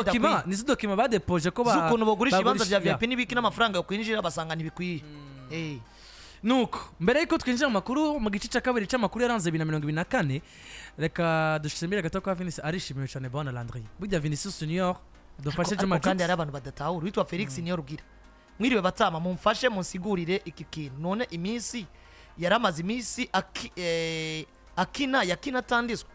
dokima badepoje ko zukuntu bogurisha ibanza vya VIP nibiki n'amafaranga yo kwinjira basanga ntibikwiye. Nuko mbere yuko twinjira mu makuru mu gice cya kabiri cy'amakuru yaranze 2024 reka dushimire gato kwa Vinicius arishimiye cyane bwana Landry burya Vinicius Junior dufashe cy'amakuru kandi ari abantu badatahura witwa Felix niyo rugira mwiriwe batama mumfashe munsigurire iki kintu none iminsi yaramaze iminsi yakina tandiswe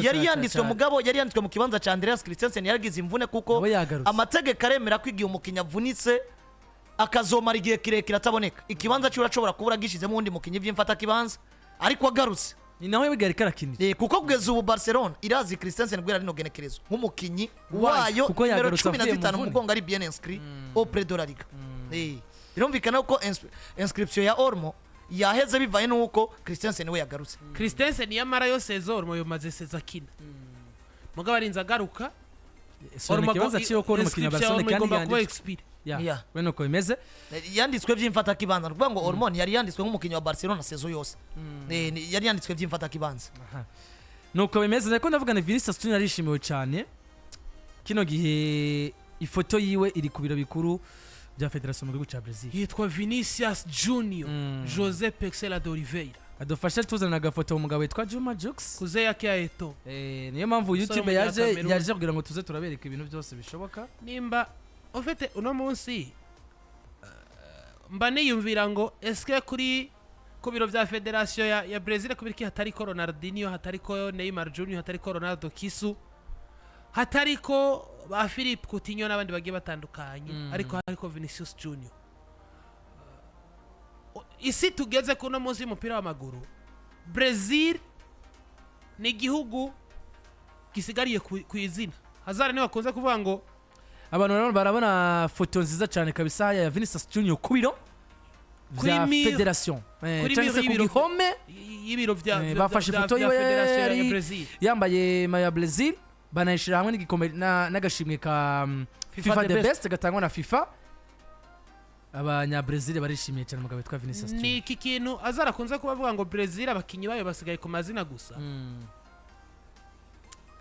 yari yanditswe mugabo yari yanditswe mu kibanza ca Andreas Christensen yaragize imvune kuko amategeko aremera kwigiye umukinya avunitse akazomara igihe kirekire ataboneka ikibanza cyo urashobora kubura gishizemo undi mukinyi vy'imfata kibanza ariko agarutse ni nawe bigari karakinira kuko kugeza ubu Barcelona irazi Christensen gwera rino genekerezo nk'umukinyi wayo numero 15 mu mugongo ari bien inscrit auprès de la Liga birumvikana ko inscription ya Ormo yaheze bivaye nuko Christensen we yagarutse Christensen yamara yo saison Ormo yomaze saison akina mugabo arinza agaruka Ormo kibanza cyo ko umukinya Barcelona kandi yanditse weno ko imeze yanditswe vy'imfata kibanza kuvuga ngo Ormo yari yanditswe nk'umukinya wa Barcelona saison yose yari yanditswe vy'imfata kibanza nuko bimeze nako ndavuga ni Vinicius Junior arishimiwe cyane kino gihe ifoto yiwe iri ku biro bikuru bya Federation mu gihugu cya Brazil yitwa Vinicius Junior José Pexela de Oliveira adufashe tuzana agafoto umugabo witwa Juma Jux kuze yake aeto niyo mpamvu YouTube yaje kugira ngo tuze turabereka ibintu byose bishoboka nimba ofete uno munsi mba niyumvira ngo eske kuri ku biro bya Federation ya Brazil kubiriki hatari ko Ronaldinho hatari ko Neymar Junior hatari ko Ronaldo Kisu hatari ko ba Philippe Coutinho n'abandi bagiye batandukanye ariko Vinicius Junior isi tugeze kuno munsi y'umupira w'amaguru Brazil ni igihugu gisigariye ku izina Hazard niwe akunze kuvuga ngo abantu barabona foto nziza cyane kabisa ya Vinicius Junior ku biro bya Federation cyangwa ku gihome y'ibiro bya bafashe foto ya Brazil yambaye maya Brazil banayishira hamwe n'igikombe n'agashimwe ka FIFA the best gatangwa na FIFA abanya Brazil barishimiye cyane mugabo witwa Vinicius Junior ni iki kintu Hazard akunze kubavuga ngo Brazil abakinyi bayo basigaye ku mazina gusa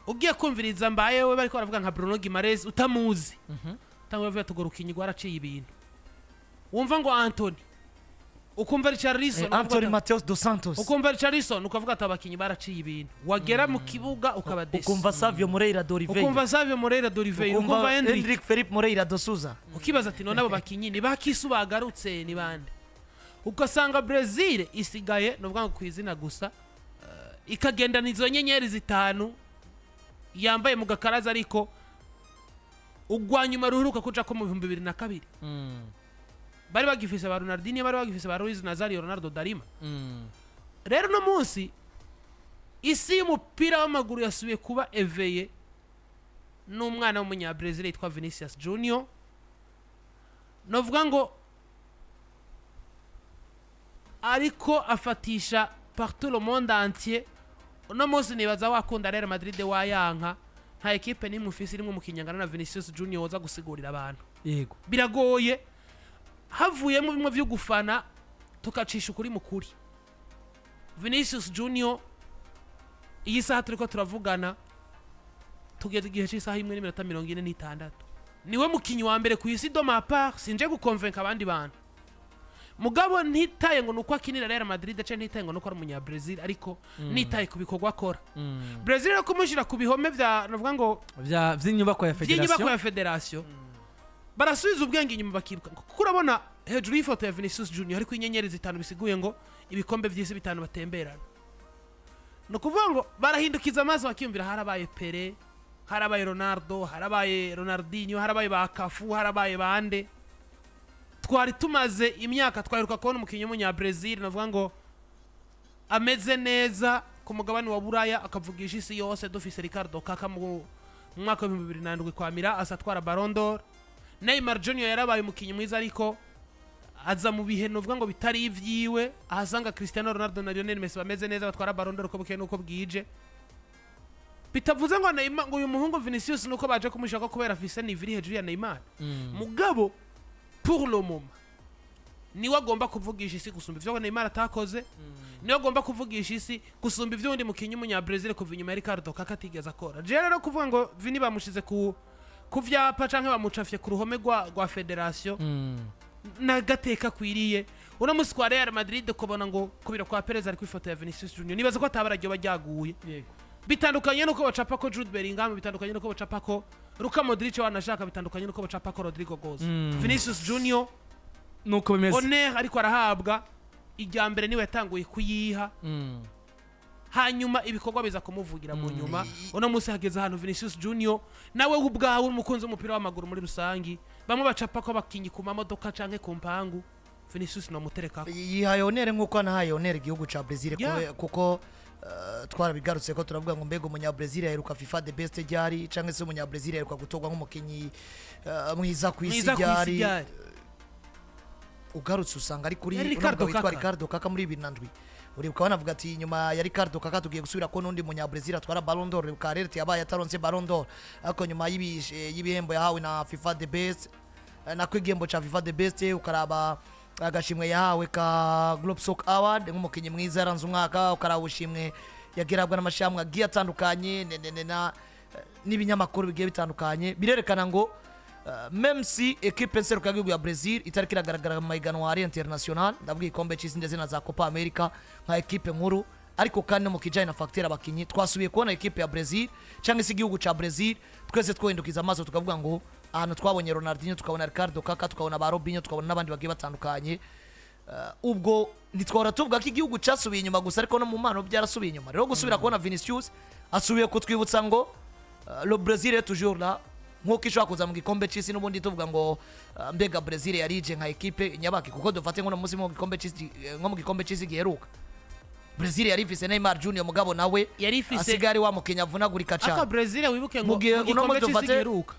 ugiye kumviriza mbaye we bariko baravuga nka Bruno Guimaraes utamuzi tangwe bavuga tugorukinyi gwaraciye ibintu wumva ngo Anthony ukumva Richarlison Anthony Mateus dos Santos ukumva Richarlison ukavuga atabakinyi baraciye ibintu wagera mu kibuga ukabadesa ukumva Savio Moreira de Oliveira ukumva Hendrik Felipe Moreira do Souza ukibaza ati none abo bakinyi ni bakisu bagarutse ni bande ugasanga Brazil isigaye no vuga ngo kwizina gusa ikagenda nizo nyenyeri zitanu yambaye mu gakaraza ariko ugwanyuma ruhuruka kuja ko mu 2002 bari bagifise ba Ronaldinho bari bagifise ba Luis Nazario Ronaldo Darima rero no munsi isi y'umupira w'amaguru yasubiye kuba eveye n'umwana w'umunya Brazil yitwa Vinicius Junior novuga ngo ariko afatisha partout le monde entier no munsi nibaza wakunda Real Madrid wayanka nta equipe nimwe ufise irimo umukinyangana na Vinicius Junior woza gusigurira abantu yego biragoye havuyemo bimwe byo gufana tukacisha kuri mukuri Vinicius Junior iyi saha turiko turavugana tugeze igihe cy'isaha 1:46 niwe mukinyi wa mbere ku isi do ma part sinje gukonvenka abandi bantu mugabo ntitaye ngo nuko akinira Real Madrid cyane ntitaye ngo nuko ari umunya Brazil ariko nitaye kubikogwa akora Brazil yo kumushira ku bihome vya navuga ngo vy'inyubako ya Federation barasubiza ubwenge inyuma bakiruka kuko urabona hejuru y'ifoto ya Vinicius Junior ariko inyenyeri zitanu bisiguye ngo ibikombe vy'isi bitanu batemberana no kuvuga ngo barahindukiza amaso bakiyumvira harabaye Pele harabaye Ronaldo harabaye Ronaldinho harabaye ba Cafu harabaye bande twari tumaze imyaka twaheruka kubona umukinnyi w'umunya Brazil navuga ngo ameze neza ku mugabane wa Buraya akavugisha isi yose dufise Ricardo Kaka mu mwaka wa 2007 kwamira asatwara Ballon d'Or Neymar Junior yarabaye umukinnyi mwiza ariko aza mu bihe novuga ngo bitari ivyiwe ahasanga Cristiano Ronaldo na Lionel Messi bameze neza batwara Ballon d'Or uko bukeye nuko bwije bitavuze ngo Neymar ngo uyu muhungu Vinicius nuko baje kumushaka kubera afise niviri hejuru ya Neymar mugabo pour le moment niwe agomba kuvugisha isi gusumba ivyo Neymar atakoze niwe agomba kuvugisha isi gusumba ivyo undi mukinyi w'umunya Brazil kuva inyuma ya Ricardo Kaka atigeze akora je rero kuvuga ngo Vini bamushize ku kuvyapa canke bamucafye ku ruhome rwa federation nagateka kwiriye uno musi kwa Real Madrid kubona ngo kubira kwa Perez ari kwifoto ya Vinicius Junior nibaza ko atabarajyo bajyaguye bitandukanye nuko bacapa ko Jude Bellingham bitandukanye nuko bacapa ko Luka Modric wanashaka bitandukanye nuko bacapa ko Rodrigo Goes Vinicius Junior nuko bimeze one ariko arahabwa ijya mbere niwe yatanguye kuyiha hanyuma ibikorwa biza kumuvugira mu nyuma uno musi hageze ahantu Vinicius Junior nawe ubwawe umukunzi w'umupira w'amaguru muri rusangi bamwe bacapa ko bakinyi ku mamodoka canke ku mpangu Vinicius no mutereka yihaye onere nkuko anahaye onere igihugu ca Brazil kuko twarabigarutse ko turavuga ngo mbega umunya Brazil yaheruka FIFA the best ryari canke se umunya Brazil yaheruka gutorwa nk'umukinyi mwiza ku isi ryari ugarutse usanga ari kuri Ricardo Kaka muri 2007 uribuka banavuga ati nyuma ya Ricardo Kaka tugiye gusubira ko nundi munya Brazil atwara Ballon d'Or Ricardo yabaye ataronse Ballon d'Or ariko nyuma y'ibihembo yahawe na FIFA the best na kwigembo cha FIFA the best ukaraba agashimwe yahawe ka Globe Soccer Award nk'umukinyi mwiza yaranze umwaka ukarawushimwe yagerabwa n'amashyamwe agiye atandukanye n'ibinyamakuru bigiye bitandukanye birerekana ngo même si equipe nseruka y'igihugu ya Brazil itari kiragaragara mu mahiganwa ari international ndavuga ikombe cy'isi ndetse na za Copa America nka equipe nkuru ariko kandi no mu kijanye na facteur abakinyi twasubiye kubona equipe ya Brazil cyangwa se igihugu ca Brazil twese twohindukiza amaso tukavuga ngo ahantu twabonye Ronaldinho tukabona Ricardo Kaka tukabona ba Robinho tukabona n'abandi bagiye batandukanye ubwo nitwara tuvuga ko igihugu cyasubiye inyuma gusa ariko no mu mpano byarasubiye inyuma rero gusubira kubona Vinicius asubiye kutwibutsa ngo le Brésil est toujours là nkuko ishobora kuza mu gikombe cy'isi n'ubundi tuvuga ngo mbega Brazil yarije nka equipe nyabaki kuko dufate ngo no musi mu gikombe cy'isi giheruka Brazil yari ifise Neymar Junior mugabo nawe asigari wa mukenya vunagurika cyane aka Brazil wibuke ngo gikombe cy'isi giheruka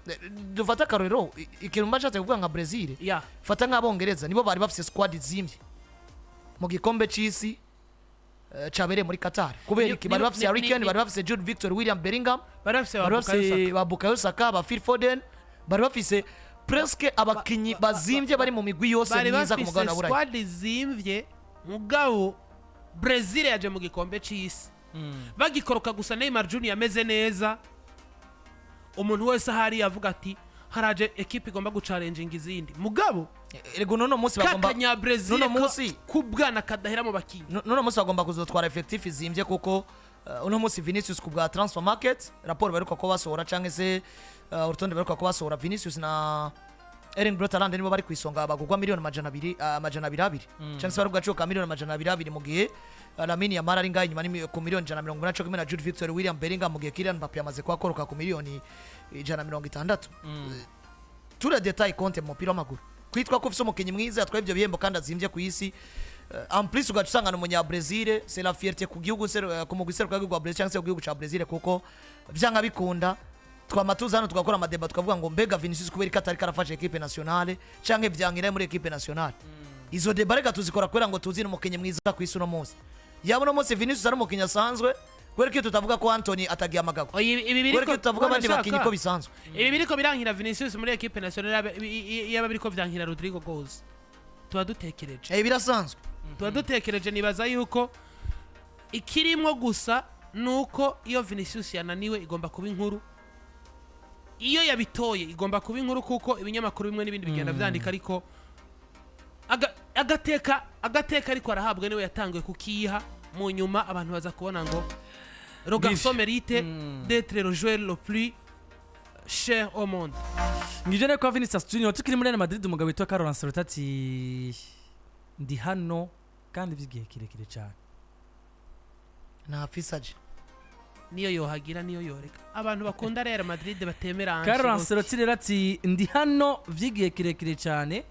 dufata karero ikintu mbashatse kuvuga nka Brazil fata nk'abongereza nibo bari bafise squad zimye mu gikombe cy'isi chabere muri Qatar kubera iki bari bafise Harry Kane bari bafise Jude Victor William Bellingham bari bafise Bukayo Saka ba Phil Foden bari bafise presque abakinyi bazimvye bari mu migwi yose myiza ku mugabane wa Burayi squad zimvye mugabo Brazil yaje mu gikombe cy'isi bagikoroka gusa Neymar Junior ameze neza umuntu wese ahari yavuga ati haraje equipe igomba guchallenging izindi mugabo ego nono musi bagomba kakanya Brazil nono musi kubwana kadahera mu bakinyi nono musi bagomba kuzotwara effective izimvye kuko uno musi Vinicius kubwa transfer market rapport baruka ko basohora canke se urutonde baruka ko basohora Vinicius na Erling Braut Haaland nibo bari kwisonga bagugwa miliyoni amajana abiri canke se baruga coka miliyoni amajana abiri mu gihe Lamine Yamal ari ngaye nyuma ku miliyoni 180 na Jude Victor William Bellingham mu gihe Kylian Mbappé yamaze kwakoroka ku miliyoni 160 tura detail compte mu mupira w'amaguru kwitwa ko ufise umukinyi mwiza yatwaye ibyo bihembo kandi azimvye ku isi en plus ugacusanga n'umunya Brazil c'est la fierté ku gihugu ku mugwi seruka rwa Brazil cyangwa se ku gihugu ca Brazil kuko vyanga bikunda twamatuza hano tugakora amadeba tukavuga ngo mbega Vinicius kubera ikatari karafashe equipe nationale canke vyankira muri equipe nationale izo deba reka tuzikora kwera ngo tuzine umukinyi mwiza ku isi no munsi yabo no munsi Vinicius ari umukinyi asanzwe kwera ko tutavuga ko Anthony atagiye amagako kwera ko tutavuga abandi bakinyi ko bisanzwe ibi biriko birankira Vinicius muri equipe nationale yaba biriko vyankira Rodrigo Goes tuba dutekereje birasanzwe tuba dutekereje nibaza yuko ikirimo gusa nuko iyo Vinicius yananiwe igomba kuba inkuru iyo yabitoye igomba kuba inkuru kuko ibinyamakuru bimwe n'ibindi bigenda vyandika ariko agateka ariko arahabwa niwe yatangiye kukiha mu nyuma abantu baza kubona ngo le garçon mérite d'être le joueur le plus cher au monde ngije ko Vinicius Junior tukiri muri Madrid umugabo witwa Carlo Ancelotti ati ndi hano kandi bigiye kirekire cyane na fisaje niyo yohagira niyo yoreka abantu bakunda Real Madrid batemera Carlo Ancelotti rero ati ndi hano vyigiye kirekire cyane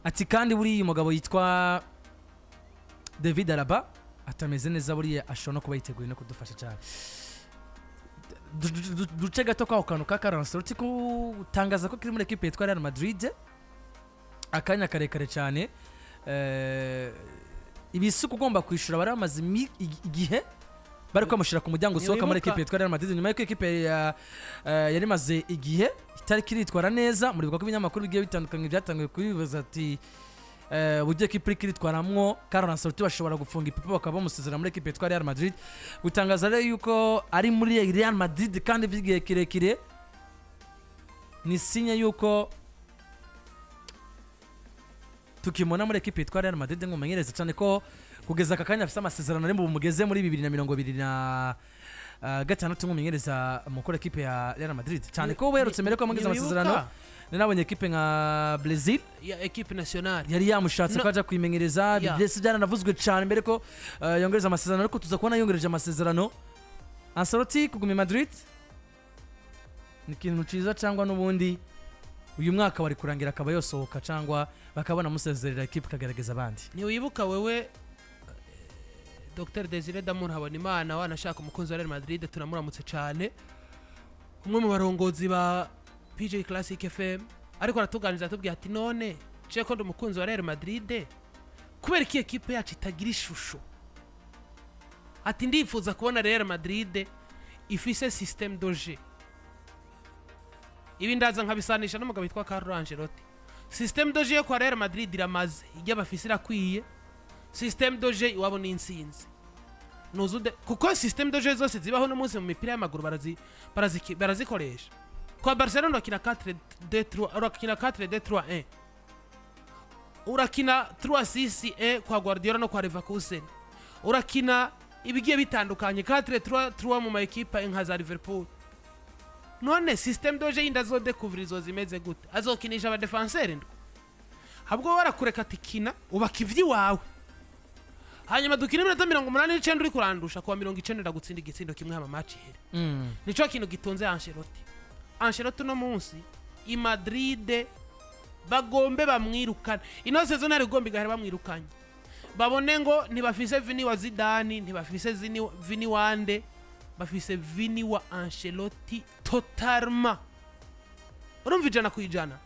ati kandi buri umugabo yitwa David Alaba atameze neza buri ashobora no kuba yiteguye no kudufasha cyane duce gato kwa kantu ka Carlo Ancelotti kutangaza ko kiri muri equipe yitwa Real Madrid akanya karekare cyane ibisuku ugomba kwishura bari amaze igihe bari kwamushira ku muryango usohoka muri equipe yitwa Real Madrid nyuma y'uko equipe yari maze igihe itari kiritwara neza muri bwa kubinyamakuru bigiye bitandukanye byatangiye kubibaza ati buryo equipe kiritwaramwo Carlo Ancelotti bashobora gufunga ipipo bakaba bamusezera muri equipe yitwa Real Madrid gutangaza rero yuko ari muri Real Madrid kandi bigiye kirekire ni sinya yuko tukimona muri equipe yitwa Real Madrid ngo menyereze cyane ko kugeza aka kanya afite amasezerano ari mu mugeze muri 2026 ngo menyereza mukora equipe ya Real Madrid cyane ko werutse mere ko amugeze amasezerano nabonye equipe nka Brazil ya equipe nationale yari yamushatse ko aja kwimenyereza byese byaranavuzwe cyane mbere ko yongereza amasezerano ariko tuza kubona yongereje amasezerano Ancelotti kuguma Madrid ni ikintu cyiza cyangwa n'ubundi uyu mwaka bari kurangira akaba yosohoka cyangwa bakabona musezerera equipe kagerageza abandi ni wibuka wewe Dr Desire Damour Habonimana wanashaka umukunzi wa Real Madrid tunamuramutse cyane umwe mu barongozi ba PJ Classic FM ariko aratuganiriza atubwiye ati none je ko ndumukunzi wa Real Madrid kubera iki equipe yacu itagira ishusho ati ndifuza kubona Real Madrid ifise système de jeu ibi ndaza nkabisanisha n'umugabo witwa Carlo Ancelotti système de jeu kwa Real Madrid iramaze ijya bafise irakwiye système de jeu iwabo n'insinzi nuzude kuko système de jeu zose zibaho no munsi mu mipira y'amaguru barazikoresha kwa Barcelona bakina 4-2-3 urakina 4-2-3-1 urakina 3-6-1 kwa Guardiola no kwa Leverkusen urakina ibigiye bitandukanye 4-3-3 mu ma equipe nka za Liverpool none système de jeu inda zo découvrir zo zimeze gute azokinisha aba defenseur ndo habwo warakureka tikina ubaka ivyi wawe hanyuma dukina iminota 89 uri kurandusha kwa 90 ndagutsinda igitsindo kimwe hama match here nico kintu gitonze Ancelotti no munsi i Madrid bagombe bamwirukana ino saison ari gombe gahera bamwirukanye babone ngo ntibafise Vini wa Zidane ntibafise Vini wande bafise Vini wa Ancelotti totalement urumvijana kujana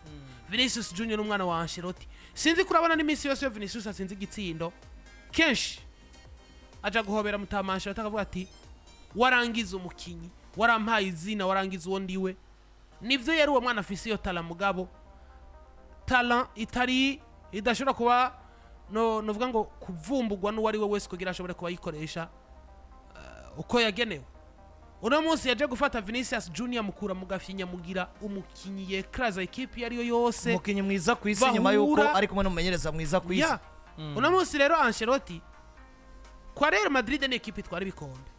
Vinicius Junior n'umwana wa Ancelotti sinzi kurabona n'imisi yose yo Vinicius asinzi igitsindo kenshi aja guhobera mutamasha atakavuga ati warangiza umukinyi warampaye izina warangiza uwo ndiwe nivyo yari uwo mwana afise yo talent mugabo talent itari idashobora kuba novuga ngo kuvumbugwa n'uwari we wese kugira ashobore kuba yikoresha uko yagenewe uno munsi yaje gufata Vinicius Junior mukura mugafinya mugira umukinyi yekraza equipe yari yo yose umukinyi mwiza kwisi nyuma yuko ari kumwe n'umumenyereza mwiza kwisi uno munsi rero Ancelotti kwa Real Madrid ni equipe twari bikombe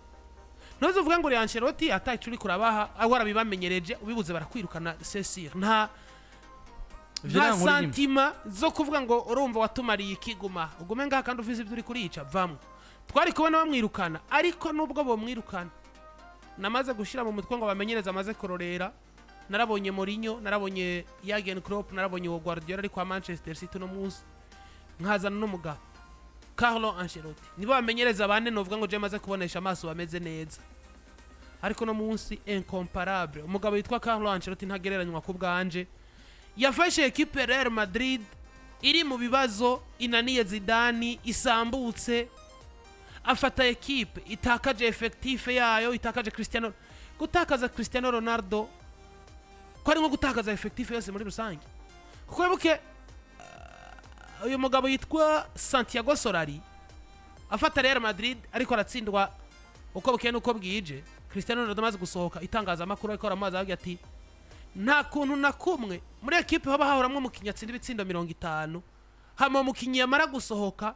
nozo vuga ngo Ancelotti atacuri kurabaha awara bibamenyereje ubibuze barakwirukana c'est nta santima zo kuvuga ngo urumva watumariye ikiguma ugume ngaha kandi ufise ibyo uri kurica vamwe twari kubona bamwirukana ariko nubwo bo mwirukana namaze gushira mu mutwe ngo bamenyereza amaze kororera narabonye Mourinho narabonye Jurgen Klopp narabonye Guardiola ari kwa Manchester City no munsi nkazana n'umugabo Carlo Ancelotti nibo bamenyereza bane novuga ngo je maze kubonesha amaso bameze neza ariko no munsi incomparable umugabo yitwa Carlo Ancelotti ntagereranywa ku bwanje yafashe equipe Real Madrid iri mu bibazo inaniye Zidane isambutse afata equipe itakaje effectif yayo itakaje gutakaza Cristiano Ronaldo kwari nko gutakaza effectif yose muri rusange kwebuke uyu mugabo yitwa Santiago Solari afata Real Madrid ariko aratsindwa uko bukeye nuko bwije Cristiano Ronaldo amaze gusohoka itangaza amakuru ariko aramaze avuga ati nta kuntu na kumwe muri equipe haba hahoramwe umukinnyi atsinda ibitsindo 50 hama umukinnyi yamara gusohoka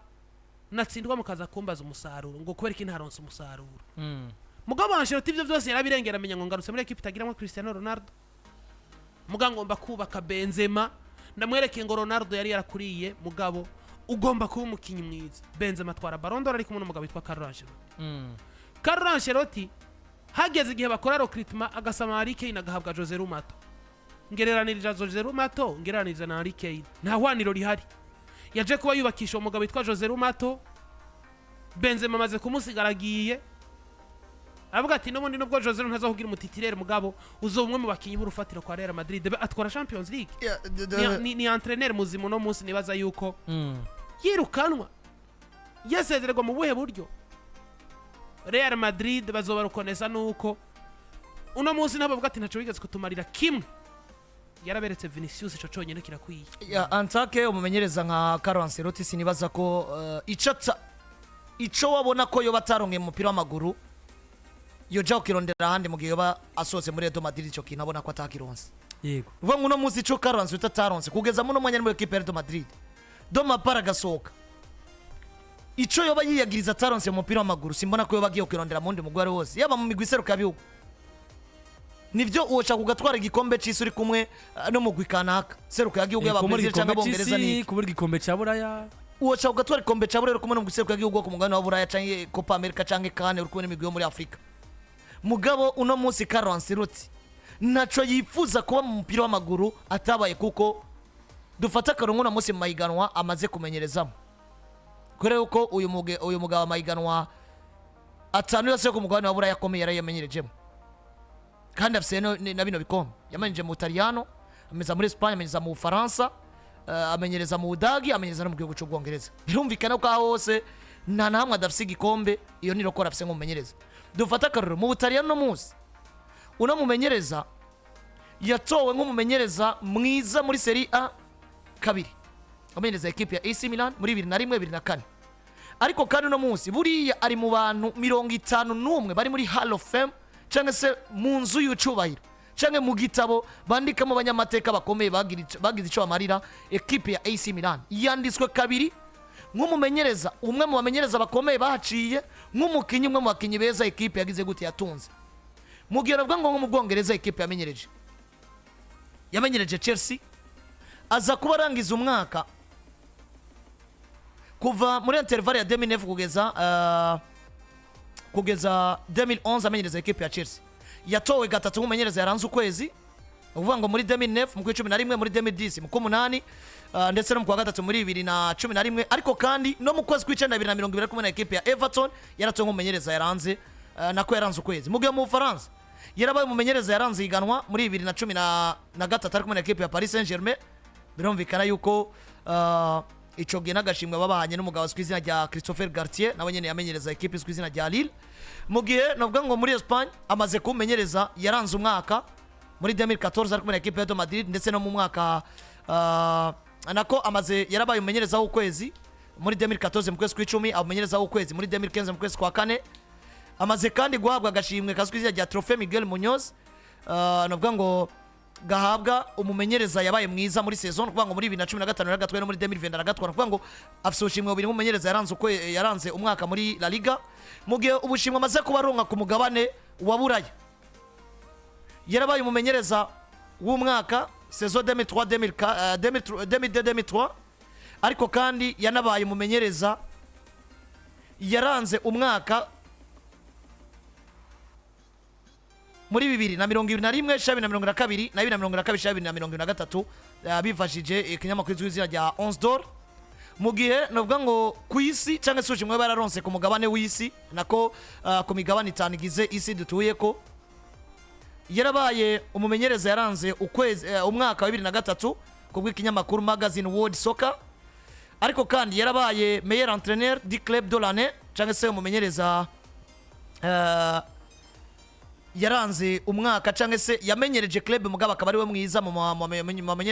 natsindwa mukaza kumbaza umusaruro ngo kubera iki ntaronse umusaruro mugabo Ancelotti ivyo byose yarabirengera amenya ngo ngarutse muri equipe itagiramwe Cristiano Ronaldo mugangomba kubaka Benzema ndamwereke ngo Ronaldo yari yarakuriye mugabo ugomba kuba umukinnyi mwiza Benzema twara Ballon d'Or ariko umugabo witwa Carlo Ancelotti Carlo Ancelotti hageze igihe bakora recruitment agasama Harry Kane agahabwa Jose Rumato ngereranirira Jose Rumato ngereraniriza na Harry Kane nta hwaniro rihari yaje kuba yubakisha umugabo witwa Jose Rumato Benzema amaze kumusigaragiye avuga ati n'ubundi nubwo Jose ntazohugira umutitirere mugabo uzo umwe mu bakinyi b'urufatiro kwa Real Madrid atwara Champions League ni entraîneur muzimo no munsi nibaza yuko yirukanwa yasezererwa mu buhe buryo Real Madrid bazobarukoneza nuko uno munsi nabavuga ati ntaco wigeze kutumarira kimwe yaraberetse Vinicius ico conyene kirakwiye Antake umumenyereza nka Carlo Ancelotti sinibaza ko ico wabona ko yo bataronge mu mupira w'amaguru yo jao kirondera handi mu gihe ba asose muri Real Madrid ico kinabona ko atakironse yego uvuga ngo uno munsi ico Carlos utataronse kugeza muno mwanya muri equipe ya Real Madrid doma para gasoka ico yoba yiyagiriza ataronse mu mupira w'amaguru simbona ko yoba agiye kwirondera mundi mugware wose yaba mu migwi iseruka bihugu nivyo uwoca kugatwara igikombe c'isi uri kumwe no mugwi kanaka seruka yagihugu y'Ababrazil cyangwa Abongereza ni kubura igikombe ca Buraya uwoca kugatwara igikombe ca Buraya kumwe no mugwi seruka yagihugu ku mugabane wa Buraya canke Copa America canke CAN uri kumwe n'imigwi yo muri Afrika mugabo uno munsi Carlo Ancelotti naco yifuza kuba mu mupira w'amaguru atabaye kuko dufata karongo na munsi mu mahiganwa amaze kumenyerezamo kore uko uyu mugabo mahiganwa atanu yose ku mugabane wa Buraya yakomeye yarayamenyerejemo kandi afise na bino bikombe yamenyeje mu Butaliyano ameza muri Espagne amenyeza mu Faransa amenyereza mu Budagi amenyeza no mu gihugu cy'Ubwongereza birumvikana ko hose nta namwe adafise igikombe iyo ni rokora afise nk'umumenyereza dufata karero mu Butaliyano no muzi uno mumenyereza yatowe nk'umumenyereza mwiza muri Serie A kabiri amenyereza equipe ya AC Milan muri 2001-2004 ariko kandi uno munsi buriya ari mu bantu 51 bari muri Hall of Fame cyangwa se mu nzu y'Icubahiro cyangwa mu gitabo bandikamo abanyamateka bakomeye bagize ico bamarira equipe ya AC Milan yanditswe kabiri nk'umumenyereza umwe mu bamenyereza bakomeye bahaciye nk'umukinyi umwe mu bakinyi beza equipe yagize gute yatunze mu gihe navuga ngo mu Bwongereza equipe yamenyereje Chelsea aza kuba arangiza umwaka kuva muri interval ya 2009 kugeza 2011 amenyereza equipe ya Chelsea yatowe gatatu nk'umumenyereza yaranze ukwezi uvuga ngo muri 2009 mu 2011 muri 2010 mu 8 ndetse no mu kwa gatatu muri 2011 ariko kandi no mu kwezi kw'icenda 2020 kumwe na equipe ya Everton yaratowe nk'umumenyereza yaranze nako yaranze ukwezi mu gihe mu Faransa yarabaye umumenyereza yaranze iganwa muri 2013 ari kumwe na equipe ya Paris Saint-Germain birumvikana yuko ico gihe n'agashimwe babahanye n'umugabo azwi izina rya Christopher Gartier nawe nyene yamenyereza equipe izwi izina rya Lille mu gihe navuga ngo muri Espagne amaze kumenyereza yaranze umwaka muri 2014 ari kumwe na equipe ya Madrid ndetse no mu mwaka nako amaze yarabaye umumenyereza w'ukwezi muri 2014 mu kwezi kw'icumi amenyereza w'ukwezi muri 2015 mu kwezi kwa kane amaze kandi guhabwa agashimwe kazwi izina rya Trophée Miguel Muñoz navuga ngo gahabwa umumenyereza yabaye mwiza muri saison kuvuga ngo muri 2015 yagatwaye no muri 2020 aragatwara kuvuga ngo afise ubushimwe bubiri nk'umumenyereza yaranze umwaka muri La Liga mu gihe ubushimwe amaze kuba aronka ku mugabane wa Buraya yarabaye umumenyereza w'umwaka saison 2003 ariko kandi yanabaye umumenyereza yaranze umwaka muri 2021 shabi na 2022 na 2022 shabi na 2023 bifashije ikinyamakuru cy'izina rya 11 d'or mu gihe navuga ngo ku isi cyangwa se ushimwe bararonse ku mugabane w'isi nako ku migabane itanu igize isi dutuye ko yarabaye umumenyereza yaranze ukwezi umwaka wa 2003 ku bw'ikinyamakuru magazine World Soccer ariko kandi yarabaye meilleur entraîneur du club de l'année cyangwa se umumenyereza yaranze umwaka cyangwa se yamenyereje club mugaba akaba ari we mwiza mu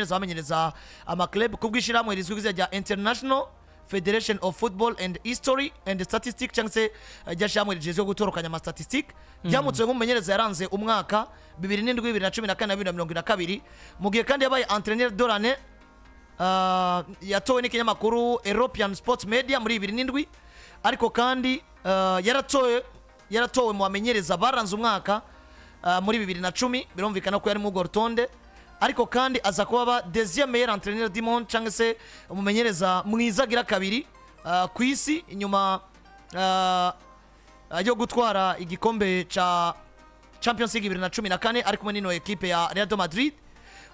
bamenyereza ama club kubwishiramwe rizwi izina rya International Federation of Football and History and Statistics cyangwa se ryashamwe rijeje gutorokanya ama statistics ryamutse nk'umumenyereza yaranze umwaka 2007 2014 2022 mu gihe kandi yabaye entraîneur de l'année yatowe n'ikinyamakuru European Sports Media muri 2007 ariko kandi yaratowe mu bamenyereza baranze umwaka muri 2010 birumvikana ko yari mu Gortonde ariko kandi aza kuba deuxième meilleur entraîneur du monde cyangwa se umumenyereza mwiza gira kabiri ku isi inyuma yo gutwara igikombe ca Champions League 2014 ariko muri no equipe ya Real de Madrid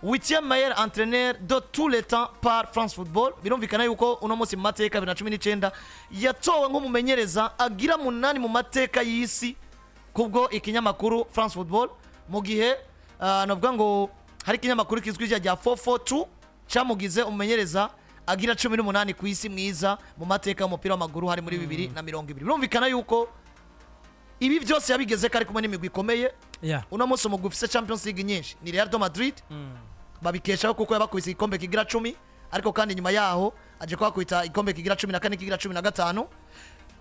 8e meilleur entraîneur de tous les temps par France Football birumvikana yuko uno munsi mu mateka 2019 yatowe nk'umumenyereza agira munani mu mateka y'isi kubwo ikinyamakuru France Football mu gihe navuga ngo hari ikinyamakuru kizwi rya 442 cyamugize umumenyereza agira 18 ku isi mwiza mu mateka y'umupira w'amaguru hari muri 2020 birumvikana yuko ibi byose yabigeze kari kumwe n'imigwi ikomeye uno munsi umugwi ufise Champions League nyinshi ni Real de Madrid babikeshaho kuko yabakubise igikombe kigira 10 ariko kandi nyuma yaho aje kwakwita igikombe kigira 14 kigira 15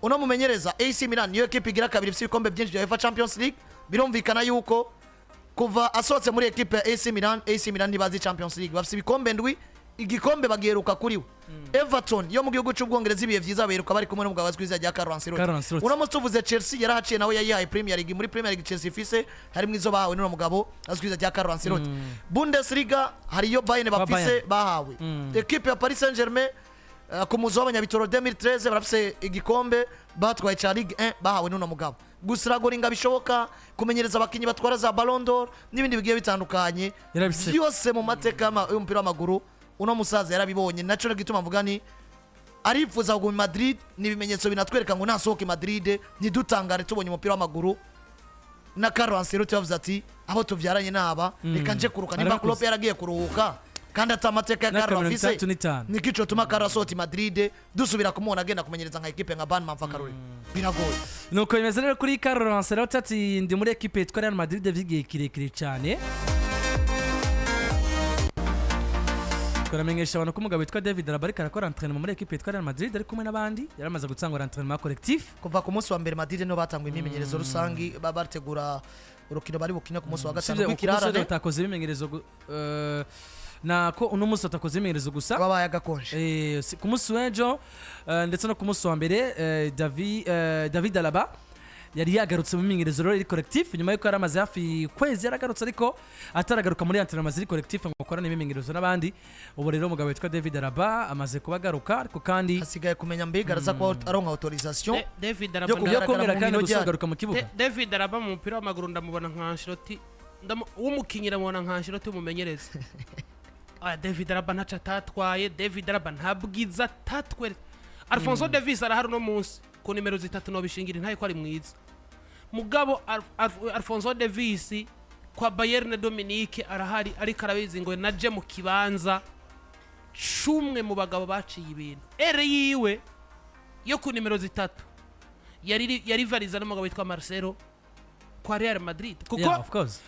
uno mumenyereza AC Milan niyo equipe igira kabiri ifise ibikombe byinshi bya UEFA Champions League birumvikana yuko kuva asohotse muri equipe ya AC Milan ntibazi Champions League bafite ibikombe ndwi igikombe bagiheruka kuri we Everton yo mu gihugu cy'ubwongereza ibihe byiza baheruka bari kumwe n'umugabo wazwiza rya Carlo Ancelotti uramutse uvuze Chelsea yarahaciye nawe yayihaye Premier League muri Premier League Chelsea ifise harimo izo bahawe n'uwo mugabo wazwiza rya Carlo Ancelotti Bundesliga hariyo Bayern bafise bahawe equipe ya Paris Saint-Germain ku muzo w'abanyabitoro 2013 barafise igikombe batwaye cha Ligue 1 bahawe n'uno mugabo gusiragoringa bishoboka kumenyereza abakinyi batwara za Ballon d'Or n'ibindi bigiye bitandukanye byose mu mateka y'umupira w'amaguru uno musaza yarabibonye naco gituma mvuga ni arifuza kuguma Madrid nibimenyetso binatwereka ngo nasohoke Madrid ntidutangare tubonye umupira w'amaguru na Carlo Ancelotti yavuze ati aho tuvyaranye naba reka nje kuruka nimba Klopp yaragiye kuruhuka kandi atamateka ya Carlo afise nikico tuma Carlo asohote Madrid dusubira kumubona agenda kumenyereza nka equipe nka Bayern Manfa Karoli biragoye nuko bimeze rero kuri Carlo Ancelotti ati ndi muri equipe yitwa Real Madrid vigiye kirekire cyane turamenyesha abantu ko umugabo witwa David Alaba ariko arakora entraînement muri equipe yitwa Real Madrid ari kumwe n'abandi yaramaze gutsangura entraînement collectif kuva ku munsi wa mbere Madrid no batanguye imimenyerezo rusangi babategura urukino bari bukina ku munsi wa gatanu kw'ikirarane batakoze ibimenyerezo nako uno munsi atakoze imimenyerezo gusa wabaye agakonje ku munsi w'ejo ndetse no ku munsi wa mbere David Alaba yari yagarutse mu mimenyerezo rero collectif nyuma yuko yaramaze hafi kwezi yaragarutse ariko ataragaruka muri entraînement ziri collectif ngo akorane imimenyerezo n'abandi ubu rero umugabo witwa David Alaba amaze kubagaruka ariko kandi hasigaye kumenya mbega araza ko aronka autorisation David Alaba yo kongera kandi gusagaruka mu kibuga David Alaba mu mupira w'amaguru ndamubona nka Ancelotti w'umukinyira mubona nka Ancelotti umumenyereza David Alaba ntaca atatwaye David Alaba ntabwiza tatwere Alphonso Davies arahari no munsi ku nimero 3 no bishingira ntaye ko ari mwiza mugabo Alphonso Davies kwa Bayern Dominique arahari ariko arabizi ngo naje mu kibanza cumwe mu bagabo baciye ibintu ere yiwe yo ku nimero 3 yari variza n'umugabo witwa Marcelo kwa Real Madrid kuko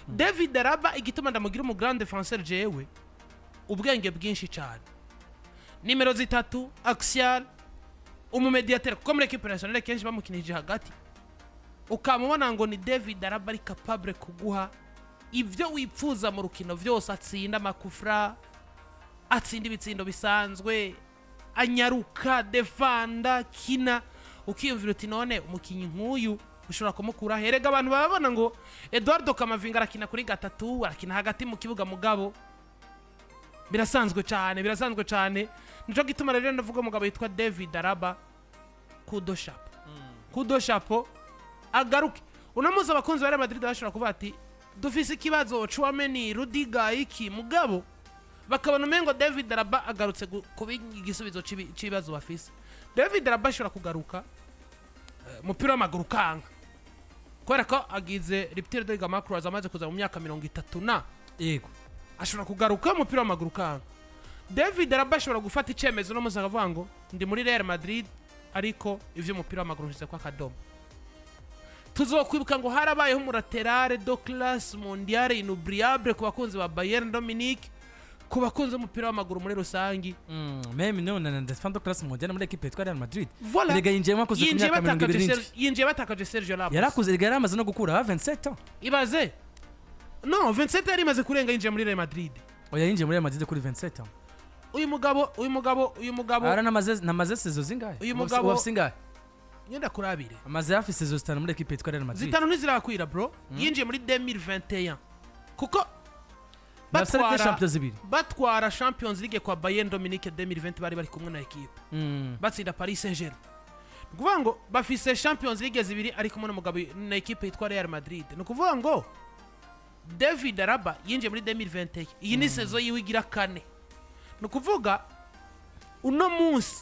David Alaba igituma ndamugira mu grand défenseur jewe ubwenge bwinshi cyane nimero 3 axial umumediateur kuko muri equipe nationale kenshi bamukinije hagati ukamubona ngo ni David Alaba ari capable kuguha ivyo wipfuza mu rukino vyose atsinda makufra atsinda ibitsindo bisanzwe anyaruka defanda kina ukiyumvira uti none umukinyi nk'uyu ushobora kumukura herega abantu babona ngo Eduardo Camavinga arakina kuri gatatu arakina hagati mu kibuga mugabo birasanzwe cyane nico gituma rero ndavuga umugabo yitwa David Alaba kudo chapeau agaruke unamuza abakunzi ba Real Madrid bashobora kuvuga ati dufise ikibazo Chouameni Rudiga iki mugabo bakabona umengo David Alaba agarutse kuba igisubizo cy'ibibazo bafise David Alaba ashobora kugaruka mupira w'amaguru kanga kubera ko agize rupture de gamma croix amaze kuza mu myaka 30 yego ashobora kugaruka mupira w'amaguru kanga David Alaba ashobora gufata icyemezo no muzaga avuga ngo ndi muri Real Madrid ariko ivyo mupira w'amaguru nshyize kwa kadomo tuzokwibuka ngo harabayeho umulaterale do classe mondiale inoubliable ku bakunzi ba Bayern Dominique ku bakunzi umupira w'amaguru muri rusangi même non na defend classe mondiale muri equipe yitwa Real Madrid rega yinjiye makoze ku myaka 27 yinjiye batakaje Sergio Ramos yarakuze yaramaze no gukura 27 ans ibaze no 27 yari maze kurenga yinjiye muri Real Madrid oya yinjiye muri Real Madrid kuri 27 ans uyu mugabo ara namaze sezo zingahe uyu mugabo wasingahe nyenda kurabire amaze hafi sezo 5 muri equipe yitwa Real Madrid zitanu ntizirakwira bro yinjiye muri 2021 kuko batwara Champions League kwa Bayern Dominique 2020 bari kumwe na equipe batsinda Paris Saint-Germain nukuvuga ngo bafise Champions League zibiri ari kumwe n'umugabo na equipe yitwa Real Madrid nukuvuga ngo David Alaba yinjiye muri 2020 iyi ni sezo yiwigira kane nukuvuga uno munsi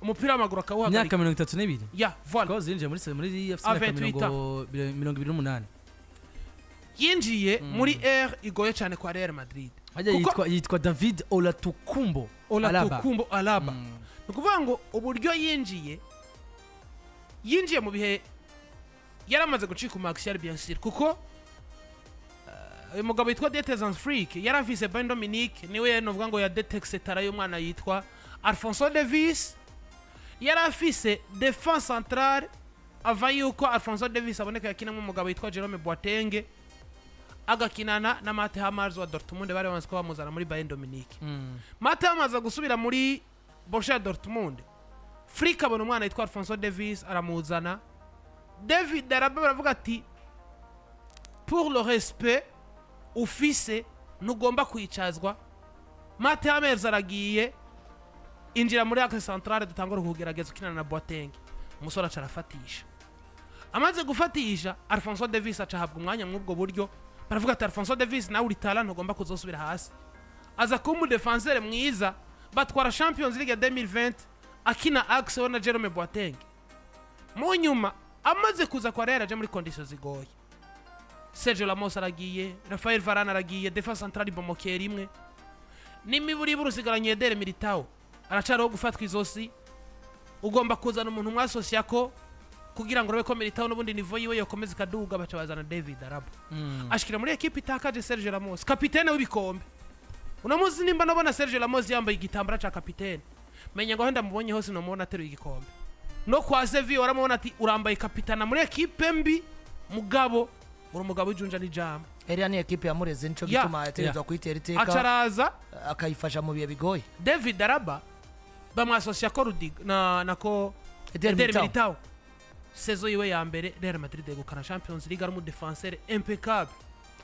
umupira w'amaguru akawuhagarika myaka 32 ya voilà cause yinjiye muri FC 28 yinjiye muri R igoye cyane kwa Real Madrid yitwa David Olatukumbo Alaba nukuvuga ngo uburyo yinjiye mu bihe yaramaze gucika umaxial bien sûr kuko uyu mugabo yitwa Kidasanzwe yaravise Bayern Dominique niwe novuga ngo ya detexe tara y'umwana yitwa Alphonso Davies yarafise défense centrale ava yuko Alphonso Davies aboneka yakina mu mugabo yitwa Jerome Boateng agakinana na Mate Hammers wa Dortmund bari bamaze ko bamuzana muri Bayern Dominique. Mate amaze gusubira muri Borussia Dortmund. Frick abona umwana yitwa Alphonso Davies aramuzana. David Alaba baravuga ati pour le respect ufise ntugomba kwicazwa. Mate Hammers aragiye injira muri axe centrale dutangora kugerageza ukinana na Boateng. Umusore acarafatisha. Amaze gufatisha Alphonso Davies acahabwa umwanya mw'ubwo buryo. Baravuga ati Alphonso Davies nawe uri talent ntugomba kuzosubira hasi. Aza kuba defenseur mwiza batwara Champions League 2020 akina axe na Jerome Boateng. Mu nyuma amaze kuza kwa Real aje muri conditions zigoye. Sergio Ramos aragiye, Rafael Varane aragiye, defense centrale bomokera imwe. Nimiburi burusigaranye Eder Militao. Aracaro gufatwa izosi. Ugomba kuzana umuntu mwasosiyako kugira ngo robe ko Militao n'ubundi nivo yiwe yokomeza kaduga baca bazana David Alaba. Ashikira muri equipe itakaje Sergio Ramos, kapitene w'ibikombe. Unamuzi nimba nabona Sergio Ramos yambaye igitambara ca kapitene. Menya ngo henda mubonye hose no mubona ateruye igikombe. No kwa Sevilla waramubona ati urambaye kapitana muri equipe mbi mugabo uri umugabo ujunja n'ijambo. Eri ni equipe ya Mureze nico gituma yaterezwa kwitera iteka. Acaraza akayifasha mu biye bigoye. David Alaba bamwasosia ko nako Eder Militao. Saison yiwe ya mbere Real Madrid yegukana Champions League ari mu defenseur impeccable.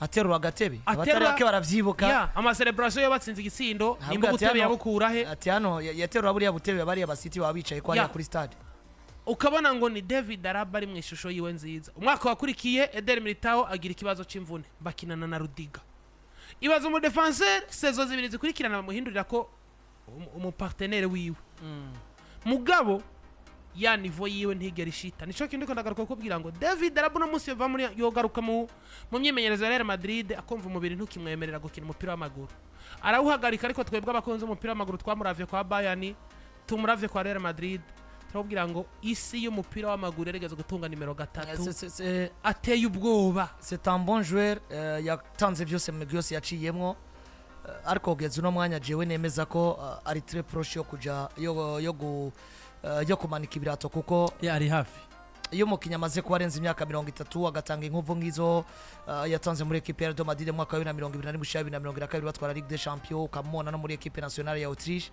Aterura agatebe abatari bake baravyibuka. Ama celebration yo batsinze igitsindo nimba gutebe yabukura he. Ati hano yaterura buriya butebe bari abasiti babicaye kwa ya kuri stade. Ukabona ngo ni David Alaba ari mu ishusho yiwe nziza. Umwaka wakurikiye Eder Militao agira ikibazo c'imvune bakinana na Rudiga. Ibazo mu defenseur saison zibiri zikurikirana bamuhindurira ko umupartenaire wiwe. Mugabo ya nivo yiwe ntigera ishita. Nico kintu ndagaruka kubwira ngo David Alaba no musi yova muri yogaruka mu myimenyerezo ya Real Madrid akumva umubiri ntukimwemerera gukina umupira w'amaguru. Arawuhagarika ariko twebwe abakunze umupira w'amaguru twamuravye kwa Bayern, tumuravye kwa Real Madrid. Turabwira ngo isi y'umupira w'amaguru erigeze gutunga nimero 3 ateye ubwoba. C'est un bon joueur yatanze byose mu byose yaciyemwo ariko geze no mwanya jewe nemeza ko ari très proche yo kuja yo kumanika ibirato kuko ari hafi. Iyo mukinya amaze kuba arenze imyaka 30 agatanga inkovu ngizo yatanze muri equipe ya Real Madrid mu mwaka wa 2022 batwara Ligue des Champions ukamubona no muri equipe nationale ya Autriche.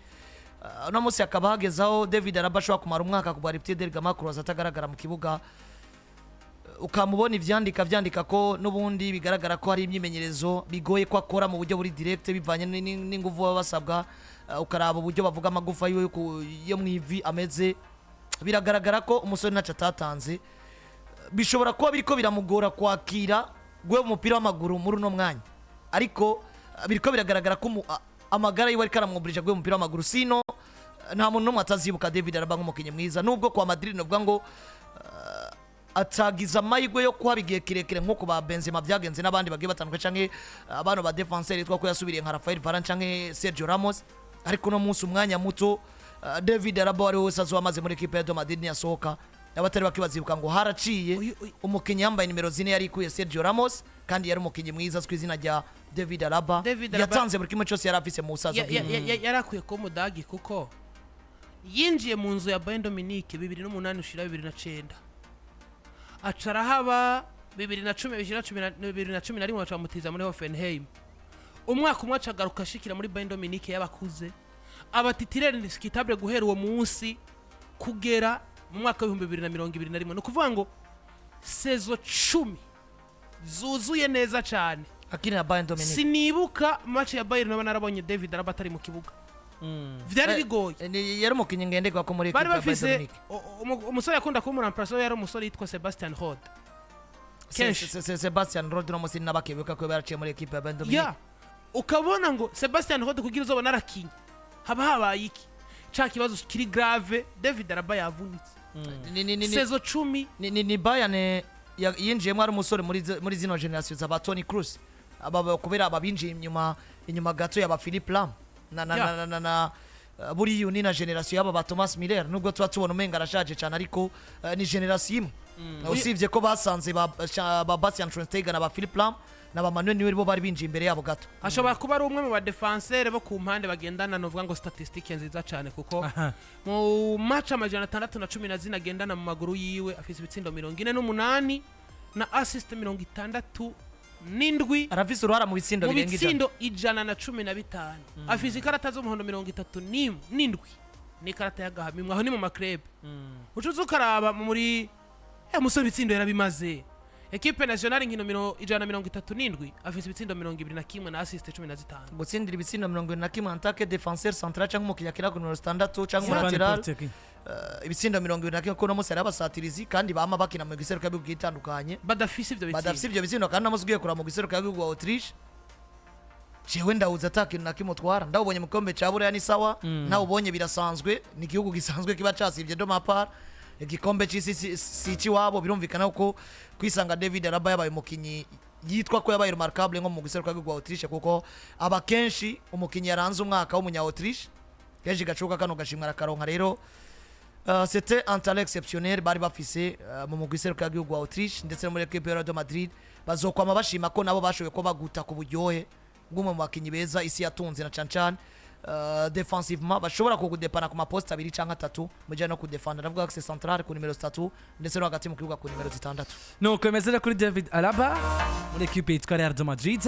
No musi akaba hagezaho David Alaba ashobora kumara umwaka kubara Ipteder Gamakuru atagaragara mu kibuga ukamubona vyandika ko nubundi bigaragara ko hari imyimenyerezo bigoye ko akora mu buryo buri direct bivanye n'inguvu babasabwa ukaraba uburyo bavuga amagufa yiwe yo mwivi ameze biragaragara ko umusore ntaca atatanze bishobora kuba biriko biramugora kwakira gwe umupira w'amaguru muri no mwanya ariko biriko biragaragara ko amagara yiwe ariko aramwuburije gwe umupira w'amaguru sino nta muntu n'umwe atazibuka David Alaba nk'umukinyi mwiza nubwo kwa Madrid novuga ngo atagiza amahirwe yo kuba bigiye kirekire nk'uko ba Benzema byagenze n'abandi bagiye batandukanye canke abantu ba defenseur yitwa ko yasubiriye nka Rafael Varane canke Sergio Ramos ariko no munsi umwanya muto David Alaba wari wese azwamaze muri equipe ya Madrid yasohoka abatari bakibazibuka ngo haraciye umukinyi yambaye nimero 4 yari ikuye Sergio Ramos kandi yari umukinyi mwiza azwi izina rya David Alaba yatanze buri kimwe cyose yari afise mu busaza yarakuye ko mudagi kuko yinjiye mu nzu ya Bayern Dominique 2008 ushira 2009 acara haba 2010 bacamutiza muri Hoffenheim umwaka umwe acagaruka ashikira muri Bayern Dominique y'abakuze abatitirere indiscutable guhera uwo munsi kugera mu mwaka wa 2021 no kuvuga ngo saison 10 zuzuye neza cyane akina ya Bayern Dominique sinibuka match ya Bayern naba narabonye David Alaba atari mu kibuga vyari bigoye yari umukinyi ngendegwa ko muri equipe ya Bayern Dominique umusore yakunda kumuremplacer yari umusore yitwa Sebastian Rode Sebastian Rode no musini nabakebuka ko baraciye muri equipe ya Bayern Dominique ukabona ngo Sebastian Rode kugira uzoba narakinye haba habaye iki cha kibazo kiri grave David Alaba yavunitse saison 10 ni Bayern yinjiyemo ari umusore muri zino generation za Toni Kroos aba kubera ababinjiye inyuma gato ya ba Philippe Lam na buri yuni na generation yaba ba Thomas Müller nubwo tuba tubona umenga arashaje cyane ariko ni generation imwe usibye ko basanze ba Bastian Schweinsteiger na ba Philippe Lam na ba Manuel Neuer bo bari binjiye imbere yabo gato ashobora kuba ari umwe mu ba defenseur bo ku mpande bagendana novuga ngo statistique nziza cyane kuko mu match amajana 610 zinagendana mu maguru yiwe afise ibitsindo 48 na assist 63 n'indwi arafise uruhara mu bitsindo mu birenga bitsindo 115 afise ikarata z'umuhondo 37 n'indwi n'ikarata y'agahamimwe aho ni mu makrebe ucuze ukaraba muri musore bitsindo yarabimaze equipe nationale nkino 137 afise ibitsindo 21 na assist 15 gutsindira ibitsindo 21 en tant que défenseur central cyangwa umukinya kira ku numero 6 cyangwa lateral ibitsindo 21 ko no musore abasatirizi kandi bama bakina mu giseruka y'u gitandukanye badafise ivyo bitsindo kandi namusugiye kura mu giseruka y'u Autriche jewe ndawuza atakintu nakimutwara ndawubonye mu kombe ca Buraya ni sawa nawe ubonye birasanzwe ni igihugu gisanzwe kiba casivye do mapar igikombe c'isi si wabo birumvikana ko kwisanga David Alaba yabaye umukinyi yitwa ko yabaye remarkable nko mu giseruka y'u Autriche kuko abakenshi umukinyi yaranze umwaka w'umunya Autriche kenshi gacuka kano gashimwa rakaronka rero c'était un talent exceptionnel bari bafise mu giseruka y'u Autriche ndetse no muri equipe ya Madrid bazokwama bashima ko nabo bashoboye ko baguta ku buryohe bw'umwe mu bakinyi beza isi yatunze na cancane defensivement bashobora kugudepana ku maposte 2 canke 3 mujye no kudefanda navuga ko c'est central ku numero 3 ndetse no hagati mu kibuga ku numero 6 nuko emezera kuri David Alaba muri equipe yitwa Real de Madrid